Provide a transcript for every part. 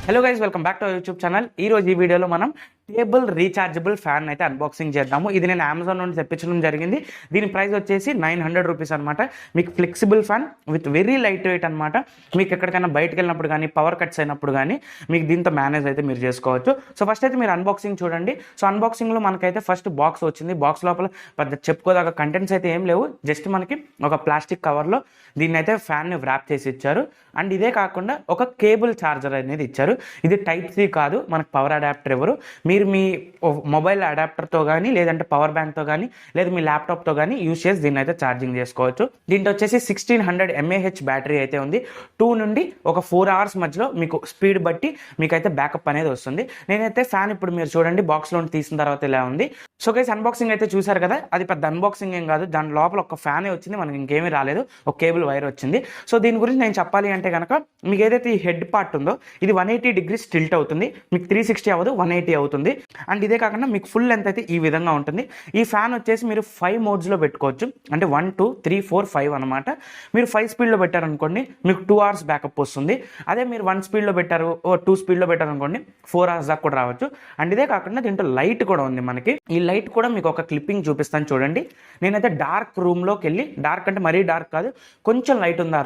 Hello guys, welcome back to YouTube channel. ఈ రోజు ఈ వీడియోలో మనం టేబుల్ రీఛార్జబుల్ ఫ్యాన్ అయితే అన్బాక్సింగ్ చేద్దాము. ఇది నేను అమెజాన్ నుండి తెప్పించడం జరిగింది. దీని ప్రైస్ వచ్చేసి 900 రూపీస్ అనమాట. మీకు flexible fan with very light weight అనమాట. మీకు ఎక్కడికైనా బయటకు వెళ్ళినప్పుడు కానీ పవర్ కట్స్ అయినప్పుడు కానీ మీకు దీంతో మేనేజ్ అయితే మీరు చేసుకోవచ్చు. సో ఫస్ట్ అయితే మీరు అన్బాక్సింగ్ చూడండి. సో అన్బాక్సింగ్లో మనకైతే ఫస్ట్ బాక్స్ వచ్చింది. బాక్స్ లోపల పెద్ద చెప్పుకోదాకా కంటెంట్స్ అయితే ఏం లేవు. జస్ట్ మనకి ఒక ప్లాస్టిక్ కవర్లో దీన్ని అయితే ఫ్యాన్ని వ్రాప్ చేసి ఇచ్చారు. అండ్ ఇదే కాకుండా ఒక కేబుల్ ఛార్జర్ అనేది ఇచ్చారు. ఇది టైప్ సి కాదు, మనకు పవర్ అడాప్టర్ ఎవరు. మీరు మీ మొబైల్ అడాప్టర్తో కానీ లేదంటే పవర్ బ్యాంక్తో కానీ లేదా మీ ల్యాప్టాప్తో కానీ యూజ్ చేసి దీన్ని అయితే ఛార్జింగ్ చేసుకోవచ్చు. దీంట్లో వచ్చేసి 1600 mAh బ్యాటరీ అయితే ఉంది. 2 నుండి ఒక 4 hours మధ్యలో మీకు స్పీడ్ బట్టి మీకైతే బ్యాకప్ అనేది వస్తుంది. నేనైతే ఫ్యాన్ ఇప్పుడు మీరు చూడండి బాక్స్లో తీసిన తర్వాత ఇలా ఉంది. సో గైస్, అన్బాక్సింగ్ అయితే చూసారు కదా, అది పెద్ద అన్బాక్సింగ్ ఏం కాదు. దాని లోపల ఒక ఫ్యానే వచ్చింది, మనకి ఇంకేమీ రాలేదు. ఒక కేబుల్ వైర్ వచ్చింది. సో దీని గురించి నేను చెప్పాలి అంటే కనుక మీకు ఏదైతే ఈ హెడ్ పార్ట్ ఉందో ఇది 180 degrees టిల్ట్ అవుతుంది. మీకు 360 అవ్వదు, 180 అవుతుంది. అండ్ ఇదే కాకుండా మీకు ఫుల్ లెంత్ అయితే ఈ విధంగా ఉంటుంది. ఈ ఫ్యాన్ వచ్చేసి మీరు 5 మోడ్స్లో పెట్టుకోవచ్చు. అంటే 1 2 3 4 5 అనమాట. మీరు 5 స్పీడ్లో పెట్టారనుకోండి మీకు 2 hours బ్యాకప్ వస్తుంది. అదే మీరు 1 స్పీడ్లో పెట్టారు, 2 స్పీడ్లో పెట్టారనుకోండి 4 hours దాకా కూడా రావచ్చు. అండ్ ఇదే కాకుండా దీంట్లో లైట్ కూడా ఉంది. మనకి ఈ లైట్ కూడా మీకు ఒక క్లిప్పింగ్ చూపిస్తాను చూడండి. నేనైతే డార్క్ రూమ్లోకి వెళ్ళి, డార్క్ అంటే మరీ డార్క్ కాదు, కొంచెం లైట్ ఉంది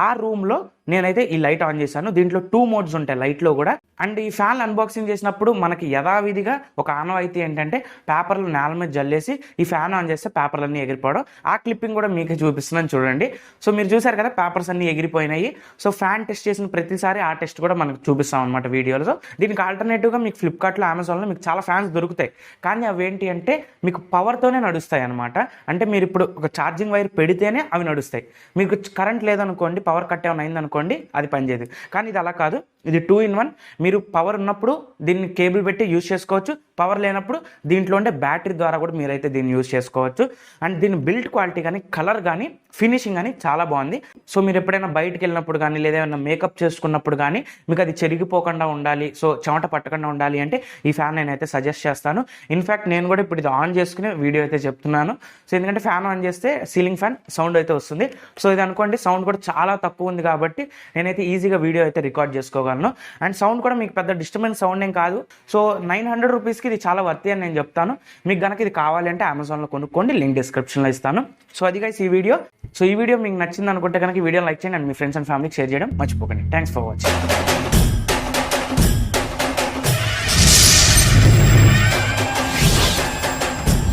ఆ రూమ్లో నేనైతే ఈ లైట్ ఆన్ చేశాను. దీంట్లో 2 మోడ్స్ ఉంటాయి లైట్లో కూడా. అండ్ ఈ ఫ్యాన్ అన్బాక్సింగ్ చేసినప్పుడు మనకి యథావిధిగా ఒక ఆనవాయితీ ఏంటంటే పేపర్లు నేల మీద జల్లేసి ఈ ఫ్యాన్ ఆన్ చేస్తే పేపర్లన్నీ ఎగిరిపోవడం. ఆ క్లిప్పింగ్ కూడా మీకు చూపిస్తున్నాను చూడండి. సో మీరు చూసారు కదా, పేపర్స్ అన్ని ఎగిరిపోయినాయి. సో ఫ్యాన్ టెస్ట్ చేసిన ప్రతిసారి ఆ టెస్ట్ కూడా మనకు చూపిస్తాం అనమాట వీడియోలో. సో దీనికి ఆల్టర్నేటివ్గా మీకు ఫ్లిప్కార్ట్లో, అమెజాన్లో మీకు చాలా ఫ్యాన్స్ దొరుకుతాయి. కానీ అవి ఏంటి అంటే మీకు పవర్తోనే నడుస్తాయి అనమాట. అంటే మీరు ఇప్పుడు ఒక ఛార్జింగ్ వైర్ పెడితేనే అవి నడుస్తాయి. మీకు కరెంట్ లేదనుకోండి, పవర్ కట్ ఏమైనా అయిందనుకోండి, అది పనిచేయదు. కానీ ఇది అలా కాదు, ఇది 2 in 1. మీరు పవర్ ఉన్నప్పుడు దీన్ని కేబుల్ పెట్టి యూజ్ చేసుకోవచ్చు. పవర్ లేనప్పుడు దీంట్లో ఉండే బ్యాటరీ ద్వారా కూడా మీరైతే దీన్ని యూజ్ చేసుకోవచ్చు. అండ్ దీని బిల్డ్ క్వాలిటీ కానీ, కలర్ కానీ, ఫినిషింగ్ కానీ చాలా బాగుంది. సో మీరు ఎప్పుడైనా బయటకు వెళ్ళినప్పుడు కానీ లేదా ఏమైనా మేకప్ చేసుకున్నప్పుడు కానీ మీకు అది చెరిగిపోకుండా ఉండాలి, సో చెమట పట్టకుండా ఉండాలి అంటే ఈ ఫ్యాన్ నేనైతే సజెస్ట్ చేస్తాను. ఇన్ఫ్యాక్ట్ నేను కూడా ఇప్పుడు ఇది ఆన్ చేసుకుని వీడియో అయితే చెప్తున్నాను. సో ఎందుకంటే ఫ్యాన్ ఆన్ చేస్తే సీలింగ్ ఫ్యాన్ సౌండ్ అయితే వస్తుంది. సో ఇది అనుకోండి సౌండ్ కూడా చాలా తక్కువ ఉంది కాబట్టి నేనైతే ఈజీగా వీడియో అయితే రికార్డ్ చేసుకోగలను. అండ్ సౌండ్ కూడా మీకు పెద్ద డిస్టర్బెన్స్ సౌండ్ ఏం కాదు. సో 900 రూపీస్కి ఇది చాలా వర్తి అని నేను చెప్తాను. మీకు కనుక ఇది కావాలి అంటే అమెజాన్లో కొనుక్కోండి, లింక్ డిస్క్రిప్షన్లో ఇస్తాను. సో అది గైస్ ఈ వీడియో. సో ఈ వీడియో మీకు నచ్చింది అనుకుంటే కనుక ఈ వీడియో లైక్ చేయండి అండ్ మీ ఫ్రెండ్స్ అండ్ ఫ్యామిలీకి షేర్ చేయడం మర్చిపోకండి. Thanks for watching.